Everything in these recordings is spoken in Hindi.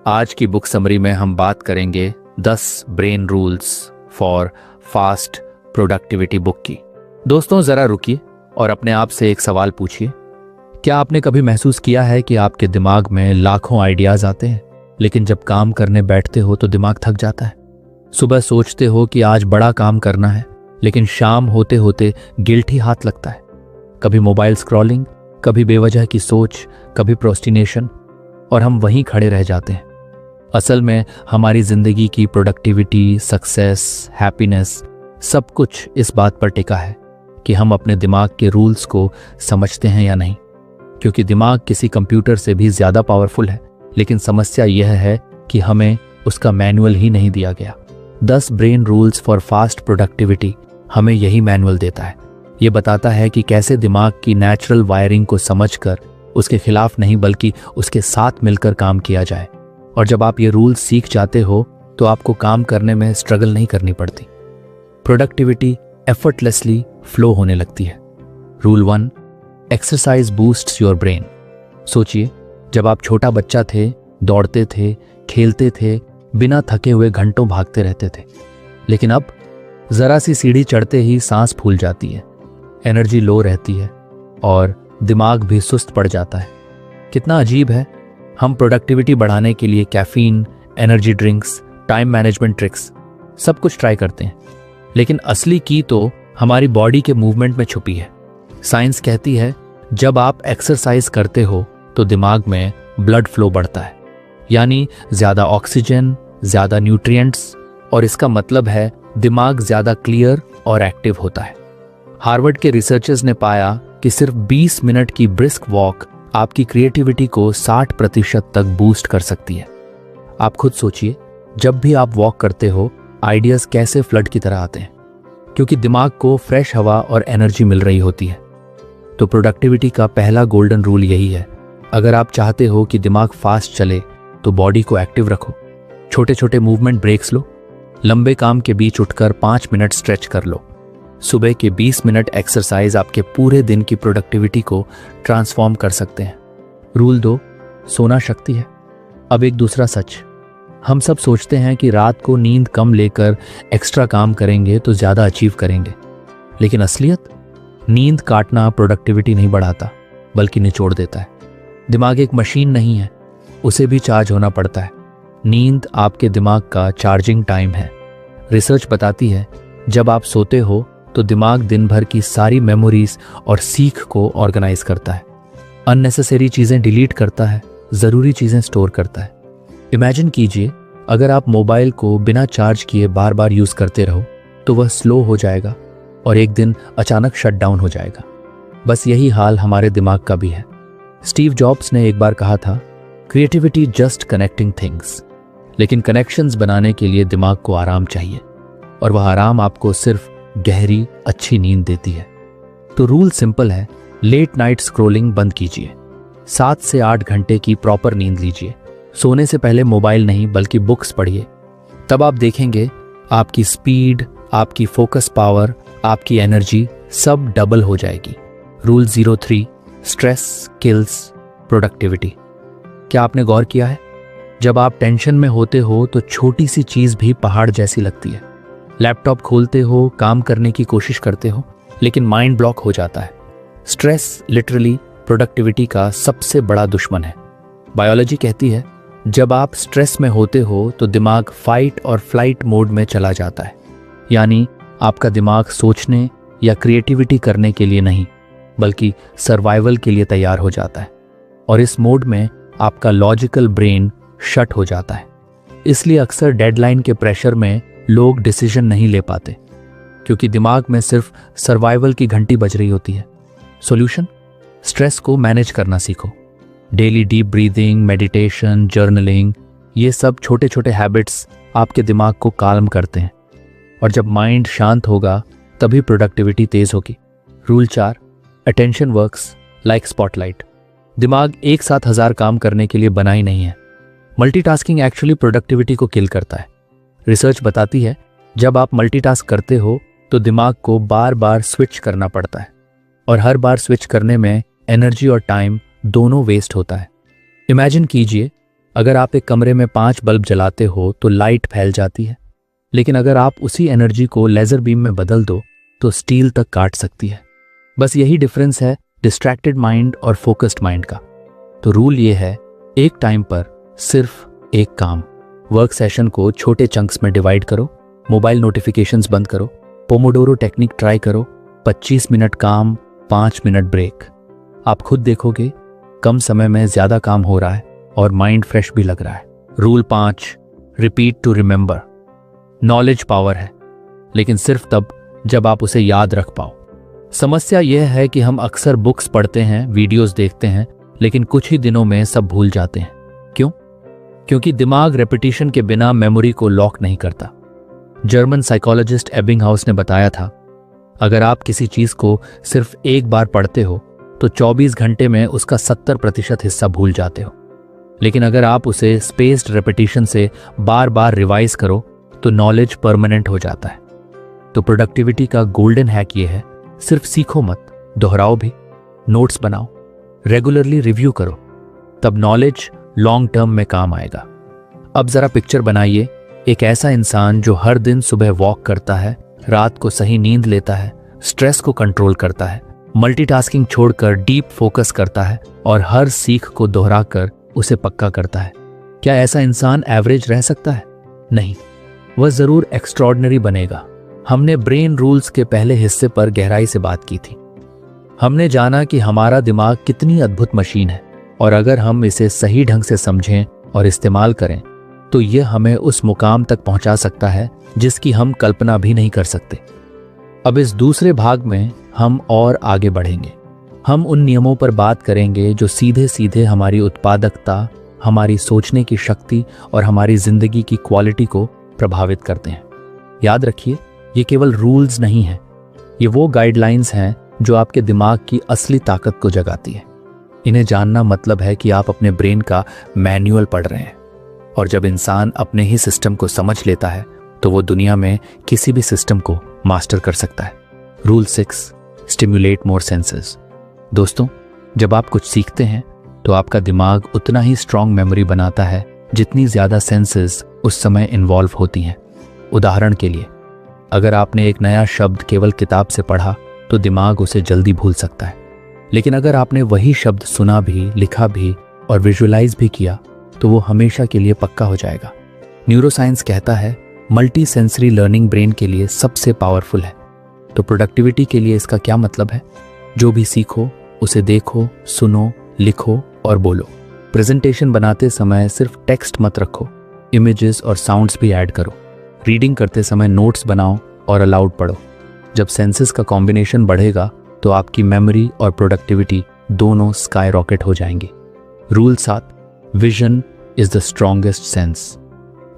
आज की बुक समरी में हम बात करेंगे 10 brain rules for fast productivity book की। दोस्तों जरा रुकिए और अपने आप से एक सवाल पूछिए। क्या आपने कभी महसूस किया है कि आपके दिमाग में लाखों आइडियाज आते हैं, लेकिन जब काम करने बैठते हो तो दिमाग थक जाता है। सुबह सोचते हो कि आज बड़ा काम करना है, लेकिन शाम होते होते गिल्ट ही हाथ लगता है। कभी मोबाइल स्क्रॉलिंग, कभी बेवजह की सोच, कभी प्रोस्टिनेशन, और हम वहीं खड़े रह जाते हैं। असल में हमारी जिंदगी की प्रोडक्टिविटी, सक्सेस, हैप्पीनेस सब कुछ इस बात पर टिका है कि हम अपने दिमाग के रूल्स को समझते हैं या नहीं। क्योंकि दिमाग किसी कंप्यूटर से भी ज्यादा पावरफुल है, लेकिन समस्या यह है कि हमें उसका मैनुअल ही नहीं दिया गया। 10 brain rules for fast productivity हमें यही मैनुअल देता है। ये बताता है कि कैसे दिमाग की नेचुरल वायरिंग को समझकर उसके खिलाफ नहीं बल्कि उसके साथ मिलकर काम किया जाए। और जब आप ये रूल्स सीख जाते हो तो आपको काम करने में स्ट्रगल नहीं करनी पड़ती। प्रोडक्टिविटी एफर्टलेसली फ्लो होने लगती है। Rule 1, exercise boosts your brain. सोचिए, जब आप छोटा बच्चा थे, दौड़ते थे, खेलते थे, बिना थके हुए घंटों भागते रहते थे। लेकिन अब जरा सी सीढ़ी चढ़ते ही सांस फूल जाती है, एनर्जी लो रहती है और दिमाग भी सुस्त पड़ जाता है। कितना अजीब है, हम प्रोडक्टिविटी बढ़ाने के लिए caffeine, energy drinks, time management tricks सब कुछ ट्राई करते हैं, लेकिन असली की तो हमारी बॉडी के मूवमेंट में छुपी है। साइंस कहती है जब आप एक्सरसाइज करते हो तो दिमाग में ब्लड फ्लो बढ़ता है, यानी ज्यादा ऑक्सीजन, ज्यादा न्यूट्रिएंट्स, और इसका मतलब है दिमाग ज्यादा क्लियर और एक्टिव होता है। हार्वर्ड के रिसर्चर्स ने पाया कि सिर्फ 20 मिनट की ब्रिस्क वॉक आपकी क्रिएटिविटी को 60% तक बूस्ट कर सकती है। आप खुद सोचिए, जब भी आप वॉक करते हो आइडियाज कैसे फ्लड की तरह आते हैं, क्योंकि दिमाग को फ्रेश हवा और एनर्जी मिल रही होती है। तो प्रोडक्टिविटी का पहला गोल्डन रूल यही है। अगर आप चाहते हो कि दिमाग फास्ट चले तो बॉडी को एक्टिव रखो। छोटे छोटे मूवमेंट ब्रेक्स लो। लंबे काम के बीच उठकर 5 मिनट स्ट्रेच कर लो। सुबह के 20 मिनट एक्सरसाइज आपके पूरे दिन की प्रोडक्टिविटी को ट्रांसफॉर्म कर सकते हैं। रूल 2, सोना शक्ति है। अब एक दूसरा सच, हम सब सोचते हैं कि रात को नींद कम लेकर एक्स्ट्रा काम करेंगे तो ज्यादा अचीव करेंगे, लेकिन असलियत, नींद काटना प्रोडक्टिविटी नहीं बढ़ाता बल्कि निचोड़ देता है। दिमाग एक मशीन नहीं है, उसे भी चार्ज होना पड़ता है। नींद आपके दिमाग का चार्जिंग टाइम है। रिसर्च बताती है जब आप सोते हो तो दिमाग दिन भर की सारी मेमोरीज और सीख को ऑर्गेनाइज करता है, अननेसेसरी चीजें डिलीट करता है, जरूरी चीजें स्टोर करता है। इमेजिन कीजिए, अगर आप मोबाइल को बिना चार्ज किए बार बार यूज करते रहो तो वह स्लो हो जाएगा और एक दिन अचानक शट डाउन हो जाएगा। बस यही हाल हमारे दिमाग का भी है। स्टीव जॉब्स ने एक बार कहा था, क्रिएटिविटी जस्ट कनेक्टिंग थिंग्स। लेकिन कनेक्शंस बनाने के लिए दिमाग को आराम चाहिए, और वह आराम आपको सिर्फ गहरी अच्छी नींद देती है। तो रूल सिंपल है, लेट नाइट स्क्रॉलिंग बंद कीजिए। 7 से 8 घंटे की प्रॉपर नींद लीजिए। सोने से पहले मोबाइल नहीं बल्कि बुक्स पढ़िए। तब आप देखेंगे आपकी स्पीड, आपकी फोकस पावर, आपकी एनर्जी सब डबल हो जाएगी। Rule 03, stress kills productivity. क्या आपने गौर किया है, जब आप टेंशन में होते हो तो छोटी सी चीज भी पहाड़ जैसी लगती है। लैपटॉप खोलते हो, काम करने की कोशिश करते हो, लेकिन माइंड ब्लॉक हो जाता है। स्ट्रेस लिटरली प्रोडक्टिविटी का सबसे बड़ा दुश्मन है। बायोलॉजी कहती है जब आप स्ट्रेस में होते हो तो दिमाग फाइट और फ्लाइट मोड में चला जाता है, यानी आपका दिमाग सोचने या क्रिएटिविटी करने के लिए नहीं बल्कि सर्वाइवल के लिए तैयार हो जाता है। और इस मोड में आपका लॉजिकल ब्रेन शट हो जाता है। इसलिए अक्सर डेडलाइन के प्रेशर में लोग डिसीजन नहीं ले पाते, क्योंकि दिमाग में सिर्फ सर्वाइवल की घंटी बज रही होती है। सॉल्यूशन, स्ट्रेस को मैनेज करना सीखो। Daily deep breathing, meditation, journaling, ये सब छोटे छोटे हैबिट्स आपके दिमाग को काल्म करते हैं, और जब माइंड शांत होगा तभी प्रोडक्टिविटी तेज होगी। Rule 4, attention works like spotlight. दिमाग एक साथ 1000 काम करने के लिए बना ही नहीं है। मल्टीटास्किंग एक्चुअली प्रोडक्टिविटी को किल करता है। रिसर्च बताती है जब आप मल्टीटास्क करते हो तो दिमाग को बार बार स्विच करना पड़ता है, और हर बार स्विच करने में एनर्जी और टाइम दोनों वेस्ट होता है। इमेजिन कीजिए अगर आप एक कमरे में 5 बल्ब जलाते हो तो लाइट फैल जाती है, लेकिन अगर आप उसी एनर्जी को लेजर बीम में बदल दो तो स्टील तक काट सकती है। बस यही डिफरेंस है डिस्ट्रैक्टेड माइंड और फोकस्ड माइंड का। तो रूल ये है, एक टाइम पर सिर्फ एक काम। वर्क सेशन को छोटे चंक्स में डिवाइड करो, मोबाइल नोटिफिकेशंस बंद करो, पोमोडोरो टेक्निक ट्राई करो, 25 मिनट काम, 5 मिनट ब्रेक। आप खुद देखोगे कम समय में ज्यादा काम हो रहा है और माइंड फ्रेश भी लग रहा है। Rule 5, repeat to remember. Knowledge power है, लेकिन सिर्फ तब जब आप उसे याद रख पाओ। समस्या यह है कि हम अक्सर बुक्स पढ़ते हैं, वीडियोस देखते हैं, लेकिन कुछ ही दिनों में सब भूल जाते हैं। क्यों? क्योंकि दिमाग रेपिटेशन के बिना मेमोरी को लॉक नहीं करता। जर्मन साइकोलॉजिस्ट एबिंगहाउस ने बताया था, अगर आप किसी चीज को सिर्फ एक बार पढ़ते हो तो 24 घंटे में उसका 70% हिस्सा भूल जाते हो, लेकिन अगर आप उसे स्पेस्ड रेपिटेशन से बार बार रिवाइज करो तो नॉलेज परमानेंट हो जाता है। तो प्रोडक्टिविटी का गोल्डन हैक ये है, सिर्फ सीखो मत, दोहराओ भी, नोट्स बनाओ, रेगुलरली रिव्यू करो, तब नॉलेज लॉन्ग टर्म में काम आएगा। अब जरा पिक्चर बनाइए, एक ऐसा इंसान जो हर दिन सुबह वॉक करता है, रात को सही नींद लेता है, स्ट्रेस को कंट्रोल करता है, मल्टीटास्किंग छोड़कर डीप फोकस करता है और हर सीख को दोहराकर उसे पक्का करता है। क्या ऐसा इंसान एवरेज रह सकता है? नहीं, वह जरूर एक्स्ट्रॉर्डिनरी बनेगा। हमने ब्रेन रूल्स के पहले हिस्से पर गहराई से बात की थी। हमने जाना कि हमारा दिमाग कितनी अद्भुत मशीन है और अगर हम इसे सही ढंग से समझें और इस्तेमाल करें तो यह हमें उस मुकाम तक पहुंचा सकता है जिसकी हम कल्पना भी नहीं कर सकते। अब इस दूसरे भाग में हम और आगे बढ़ेंगे। हम उन नियमों पर बात करेंगे जो सीधे सीधे हमारी उत्पादकता, हमारी सोचने की शक्ति और हमारी जिंदगी की क्वालिटी को प्रभावित करते हैं। याद रखिए, ये केवल रूल्स नहीं हैं, ये वो गाइडलाइंस हैं जो आपके दिमाग की असली ताकत को जगाती है। इन्हें जानना मतलब है कि आप अपने ब्रेन का मैनुअल पढ़ रहे हैं, और जब इंसान अपने ही सिस्टम को समझ लेता है तो वो दुनिया में किसी भी सिस्टम को मास्टर कर सकता है। रूल 6, स्टिम्युलेट मोर सेंसेस। दोस्तों, जब आप कुछ सीखते हैं तो आपका दिमाग उतना ही स्ट्रॉन्ग मेमोरी बनाता है जितनी ज्यादा सेंसेस उस समय इन्वॉल्व होती हैं। उदाहरण के लिए, अगर आपने एक नया शब्द केवल किताब से पढ़ा तो दिमाग उसे जल्दी भूल सकता है, लेकिन अगर आपने वही शब्द सुना भी, लिखा भी और विजुअलाइज भी किया तो वो हमेशा के लिए पक्का हो जाएगा। न्यूरोसाइंस कहता है मल्टी सेंसरी लर्निंग ब्रेन के लिए सबसे पावरफुल है। तो प्रोडक्टिविटी के लिए इसका क्या मतलब है? जो भी सीखो उसे देखो, सुनो, लिखो और बोलो। प्रेजेंटेशन बनाते समय सिर्फ टेक्स्ट मत रखो, इमेजेस और साउंड्स भी ऐड करो। रीडिंग करते समय नोट्स बनाओ और अलाउड पढ़ो। जब सेंसेस का कॉम्बिनेशन बढ़ेगा तो आपकी मेमोरी और प्रोडक्टिविटी दोनों स्काई रॉकेट हो जाएंगी। Rule 7, vision is the strongest sense.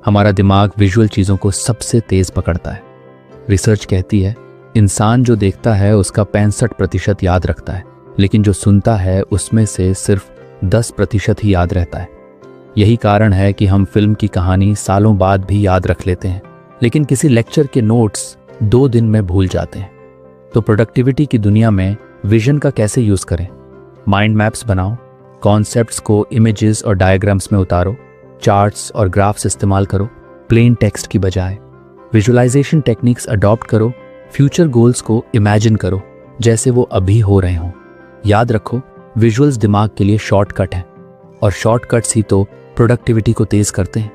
हमारा दिमाग विजुअल चीज़ों को सबसे तेज पकड़ता है। रिसर्च कहती है इंसान जो देखता है उसका 65% याद रखता है, लेकिन जो सुनता है उसमें से सिर्फ 10% ही याद रहता है। यही कारण है कि हम फिल्म की कहानी सालों बाद भी याद रख लेते हैं, लेकिन किसी लेक्चर के नोट्स 2 दिन में भूल जाते हैं। तो प्रोडक्टिविटी की दुनिया में विजन का कैसे यूज करें? माइंड मैप्स बनाओ, कॉन्सेप्ट्स को इमेजेस और डायग्राम्स में उतारो, चार्ट्स और ग्राफ्स इस्तेमाल करो प्लेन टेक्स्ट की बजाय। विजुअलाइजेशन टेक्निक्स अडॉप्ट करो, फ्यूचर गोल्स को इमेजिन करो जैसे वो अभी हो रहे हों। याद रखो, विजुअल्स दिमाग के लिए शॉर्टकट हैं और शॉर्टकट्स ही तो प्रोडक्टिविटी को तेज करते हैं।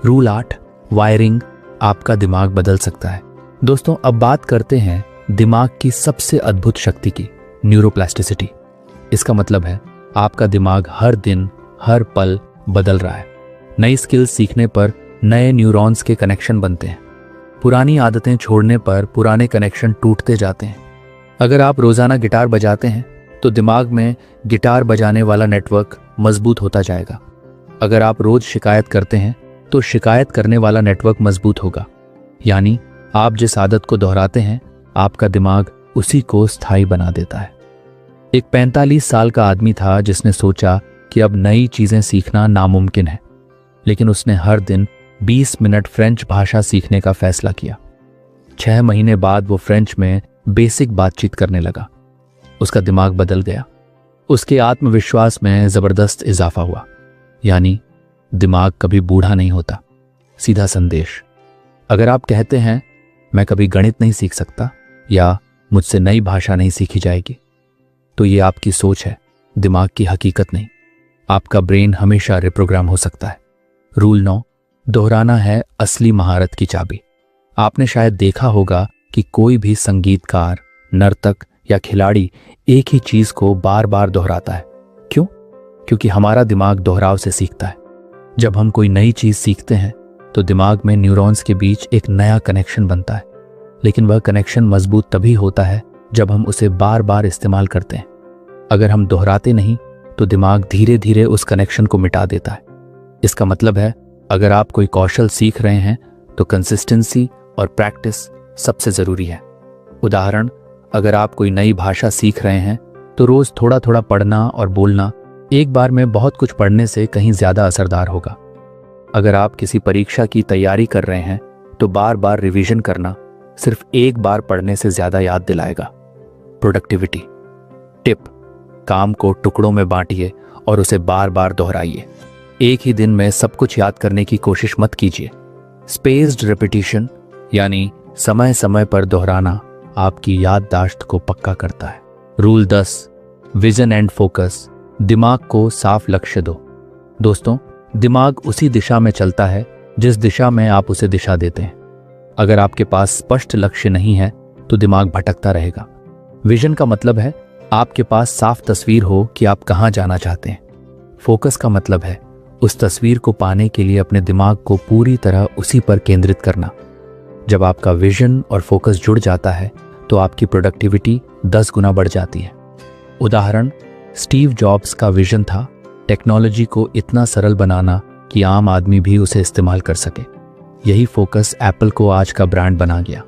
रूल 8, वायरिंग आपका दिमाग बदल सकता है। दोस्तों, अब बात करते हैं दिमाग की सबसे अद्भुत शक्ति की, न्यूरोप्लास्टिसिटी। इसका मतलब है आपका दिमाग हर दिन, हर पल बदल रहा है। नई स्किल्स सीखने पर नए न्यूरॉन्स के कनेक्शन बनते हैं। पुरानी आदतें छोड़ने पर पुराने कनेक्शन टूटते जाते हैं। अगर आप रोजाना गिटार बजाते हैं तो दिमाग में गिटार बजाने वाला नेटवर्क मजबूत होता जाएगा। अगर आप रोज शिकायत करते हैं तो शिकायत करने वाला नेटवर्क मजबूत होगा। यानी आप जिस आदत को दोहराते हैं आपका दिमाग उसी को स्थायी बना देता है। एक 45 साल का आदमी था जिसने सोचा कि अब नई चीजें सीखना नामुमकिन है, लेकिन उसने हर दिन 20 मिनट फ्रेंच भाषा सीखने का फैसला किया। 6 महीने बाद वो फ्रेंच में बेसिक बातचीत करने लगा। उसका दिमाग बदल गया। उसके आत्मविश्वास में जबरदस्त इजाफा हुआ। यानी दिमाग कभी बूढ़ा नहीं होता। सीधा संदेश। अगर आप कहते हैं मैं कभी गणित नहीं सीख सकता या मुझसे नई भाषा नहीं सीखी जाएगी, तो ये आपकी सोच है, दिमाग की हकीकत नहीं। आपका ब्रेन हमेशा रिप्रोग्राम हो सकता है। रूल 9, दोहराना है असली महारत की चाबी। आपने शायद देखा होगा कि कोई भी संगीतकार, नर्तक या खिलाड़ी एक ही चीज को बार बार दोहराता है। क्यों? क्योंकि हमारा दिमाग दोहराव से सीखता है। जब हम कोई नई चीज सीखते हैं तो दिमाग में न्यूरॉन्स के बीच एक नया कनेक्शन बनता है, लेकिन वह कनेक्शन मजबूत तभी होता है जब हम उसे बार बार इस्तेमाल करते हैं। अगर हम दोहराते नहीं तो दिमाग धीरे धीरे उस कनेक्शन को मिटा देता है। इसका मतलब है अगर आप कोई कौशल सीख रहे हैं तो कंसिस्टेंसी और प्रैक्टिस सबसे जरूरी है। उदाहरण, अगर आप कोई नई भाषा सीख रहे हैं तो रोज थोड़ा थोड़ा पढ़ना और बोलना एक बार में बहुत कुछ पढ़ने से कहीं ज्यादा असरदार होगा। अगर आप किसी परीक्षा की तैयारी कर रहे हैं तो बार बार रिवीजन करना सिर्फ एक बार पढ़ने से ज्यादा याद दिलाएगा। प्रोडक्टिविटी टिप, काम को टुकड़ों में बांटिए और उसे बार बार दोहराइए। एक ही दिन में सब कुछ याद करने की कोशिश मत कीजिए। स्पेस्ड रिपीटिशन यानी समय समय पर दोहराना आपकी याददाश्त को पक्का करता है। Rule 10, vision and focus. दिमाग को साफ लक्ष्य दो। दोस्तों, दिमाग उसी दिशा में चलता है जिस दिशा में आप उसे दिशा देते हैं। अगर आपके पास स्पष्ट लक्ष्य नहीं है तो दिमाग भटकता रहेगा। विजन का मतलब है आपके पास साफ तस्वीर हो कि आप कहां जाना चाहते हैं। फोकस का मतलब है उस तस्वीर को पाने के लिए अपने दिमाग को पूरी तरह उसी पर केंद्रित करना। जब आपका विजन और फोकस जुड़ जाता है तो आपकी प्रोडक्टिविटी 10 गुना बढ़ जाती है। उदाहरण, स्टीव जॉब्स का विजन था टेक्नोलॉजी को इतना सरल बनाना कि आम आदमी भी उसे इस्तेमाल कर सके। यही फोकस एप्पल को आज का ब्रांड बना गया।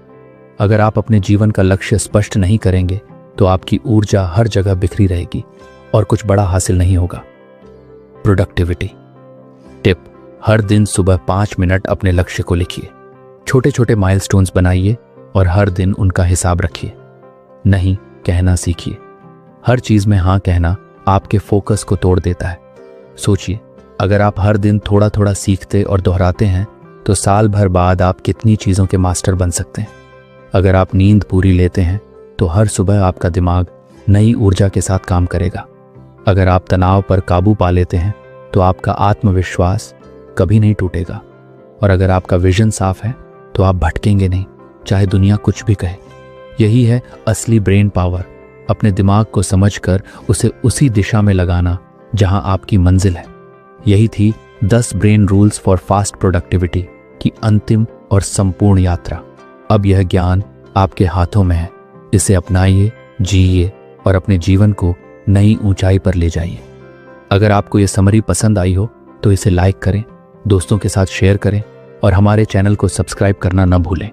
अगर आप अपने जीवन का लक्ष्य स्पष्ट नहीं करेंगे तो आपकी ऊर्जा हर जगह बिखरी रहेगी और कुछ बड़ा हासिल नहीं होगा। प्रोडक्टिविटी टिप, हर दिन सुबह 5 मिनट अपने लक्ष्य को लिखिए। छोटे छोटे माइलस्टोन्स बनाइए और हर दिन उनका हिसाब रखिए। नहीं कहना सीखिए। हर चीज में हाँ कहना आपके फोकस को तोड़ देता है। सोचिए, अगर आप हर दिन थोड़ा थोड़ा सीखते और दोहराते हैं तो साल भर बाद आप कितनी चीज़ों के मास्टर बन सकते हैं। अगर आप नींद पूरी लेते हैं तो हर सुबह आपका दिमाग नई ऊर्जा के साथ काम करेगा। अगर आप तनाव पर काबू पा लेते हैं तो आपका आत्मविश्वास कभी नहीं टूटेगा। और अगर आपका विजन साफ है तो आप भटकेंगे नहीं, चाहे दुनिया कुछ भी कहे। यही है असली ब्रेन पावर, अपने दिमाग को समझकर उसे उसी दिशा में लगाना जहां आपकी मंजिल है। यही थी 10 brain rules for fast productivity की अंतिम और संपूर्ण यात्रा। अब यह ज्ञान आपके हाथों में है। इसे अपनाइए, जिए और अपने जीवन को नई ऊंचाई पर ले जाइए। अगर आपको यह समरी पसंद आई हो तो इसे लाइक करें, दोस्तों के साथ शेयर करें और हमारे चैनल को सब्सक्राइब करना न भूलें।